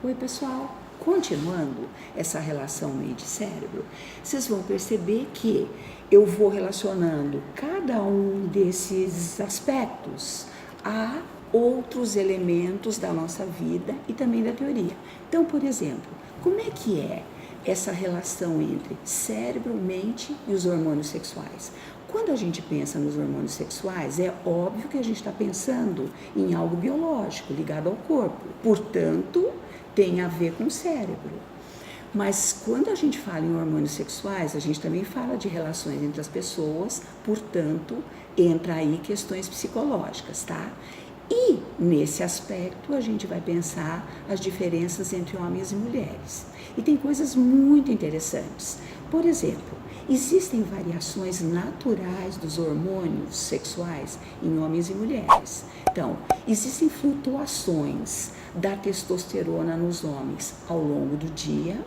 Oi, pessoal! Continuando essa relação mente-cérebro, vocês vão perceber que eu vou relacionando cada um desses aspectos a outros elementos da nossa vida e também da teoria. Então, por exemplo, como é que é essa relação entre cérebro, mente e os hormônios sexuais? Quando a gente pensa nos hormônios sexuais, é óbvio que a gente está pensando em algo biológico, ligado ao corpo. Portanto, tem a ver com o cérebro. Mas quando a gente fala em hormônios sexuais, a gente também fala de relações entre as pessoas, portanto, entra aí questões psicológicas, tá? E nesse aspecto a gente vai pensar as diferenças entre homens e mulheres. E tem coisas muito interessantes. Por exemplo, existem variações naturais dos hormônios sexuais em homens e mulheres. Então, existem flutuações da testosterona nos homens ao longo do dia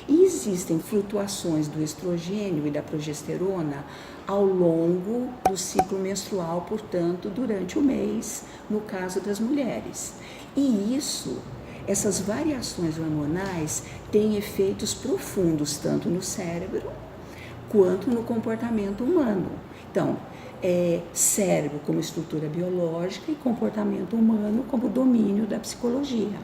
e existem flutuações do estrogênio e da progesterona ao longo do ciclo menstrual, portanto, durante o mês, no caso das mulheres. E essas variações hormonais têm efeitos profundos tanto no cérebro quanto no comportamento humano. Então, cérebro como estrutura biológica e comportamento humano como domínio da psicologia.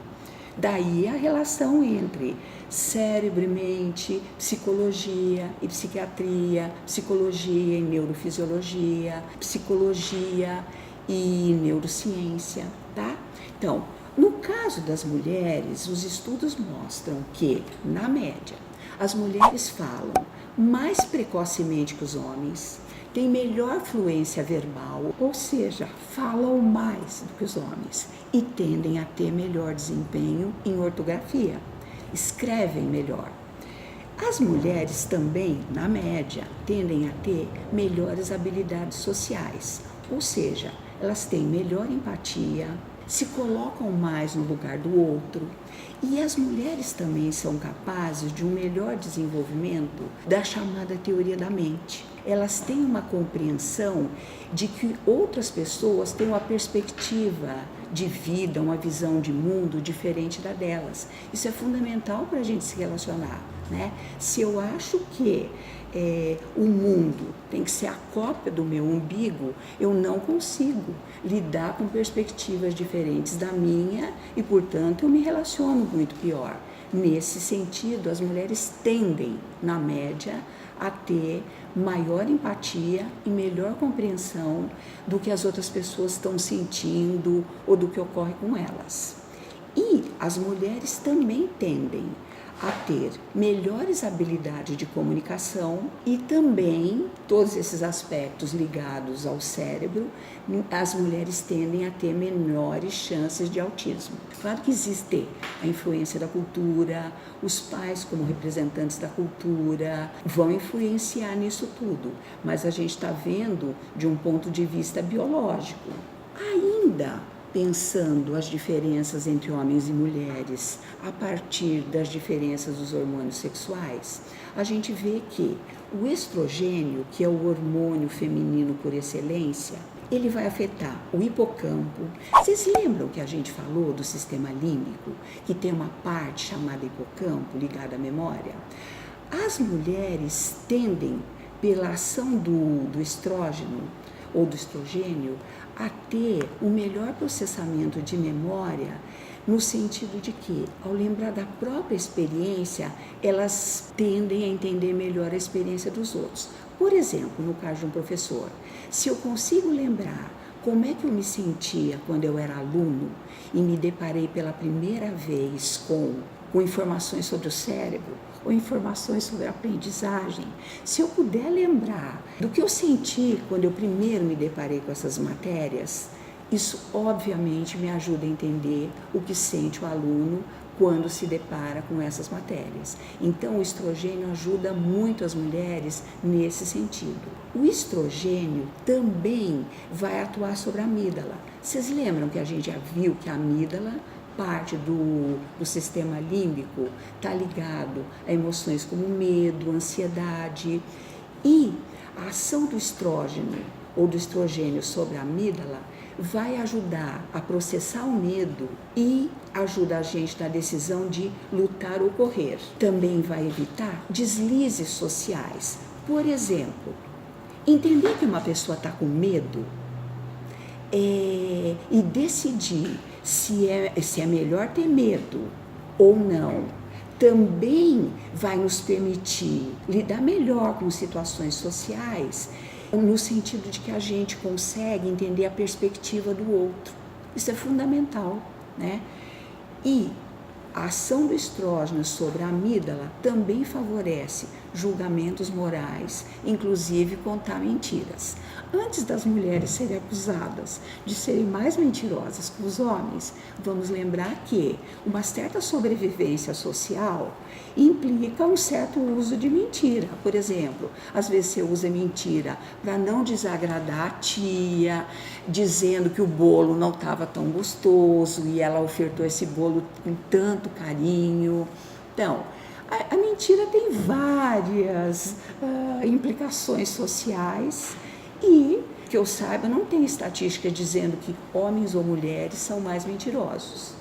Daí a relação entre cérebro e mente, psicologia e psiquiatria, psicologia e neurofisiologia, psicologia e neurociência, tá? Então, no caso das mulheres, os estudos mostram que, na média, as mulheres falam mais precocemente que os homens, têm melhor fluência verbal, ou seja, falam mais do que os homens e tendem a ter melhor desempenho em ortografia, escrevem melhor. As mulheres também, na média, tendem a ter melhores habilidades sociais, ou seja, elas têm melhor empatia, se colocam mais no lugar do outro. E as mulheres também são capazes de um melhor desenvolvimento da chamada teoria da mente. Elas têm uma compreensão de que outras pessoas têm uma perspectiva de vida, uma visão de mundo diferente da delas. Isso é fundamental para a gente se relacionar, né? Se eu acho que o mundo tem que ser a cópia do meu umbigo, eu não consigo lidar com perspectivas diferentes da minha e, portanto, eu me relaciono muito pior. Nesse sentido, as mulheres tendem, na média, a ter maior empatia e melhor compreensão do que as outras pessoas estão sentindo ou do que ocorre com elas. E as mulheres também tendem a ter melhores habilidades de comunicação e também todos esses aspectos ligados ao cérebro, as mulheres tendem a ter menores chances de autismo. Claro que existe a influência da cultura, os pais como representantes da cultura vão influenciar nisso tudo, mas a gente está vendo de um ponto de vista biológico. Ainda pensando as diferenças entre homens e mulheres a partir das diferenças dos hormônios sexuais, a gente vê que o estrogênio, que é o hormônio feminino por excelência, ele vai afetar o hipocampo. Vocês lembram que a gente falou do sistema límbico, que tem uma parte chamada hipocampo ligada à memória? As mulheres tendem, pela ação do estrógeno ou do estrogênio, a ter um melhor processamento de memória, no sentido de que, ao lembrar da própria experiência, elas tendem a entender melhor a experiência dos outros. Por exemplo, no caso de um professor, se eu consigo lembrar como é que eu me sentia quando eu era aluno e me deparei pela primeira vez com informações sobre o cérebro, ou informações sobre a aprendizagem, se eu puder lembrar do que eu senti quando eu primeiro me deparei com essas matérias, isso obviamente me ajuda a entender o que sente o aluno quando se depara com essas matérias. Então, o estrogênio ajuda muito as mulheres nesse sentido. O estrogênio também vai atuar sobre a amígdala. Vocês lembram que a gente já viu que a amígdala, parte do sistema límbico, está ligado a emoções como medo, ansiedade, e a ação do estrógeno ou do estrogênio sobre a amígdala vai ajudar a processar o medo e ajuda a gente na decisão de lutar ou correr. Também vai evitar deslizes sociais. Por exemplo, entender que uma pessoa está com medo e decidir se é melhor ter medo ou não, também vai nos permitir lidar melhor com situações sociais, no sentido de que a gente consegue entender a perspectiva do outro. Isso é fundamental, né? E a ação do estrógeno sobre a amígdala também favorece julgamentos morais, inclusive contar mentiras. Antes das mulheres serem acusadas de serem mais mentirosas que os homens, vamos lembrar que uma certa sobrevivência social implica um certo uso de mentira. Por exemplo, às vezes você usa mentira para não desagradar a tia, dizendo que o bolo não estava tão gostoso e ela ofertou esse bolo com tanto carinho. Então, a mentira tem várias implicações sociais e, que eu saiba, não tem estatística dizendo que homens ou mulheres são mais mentirosos.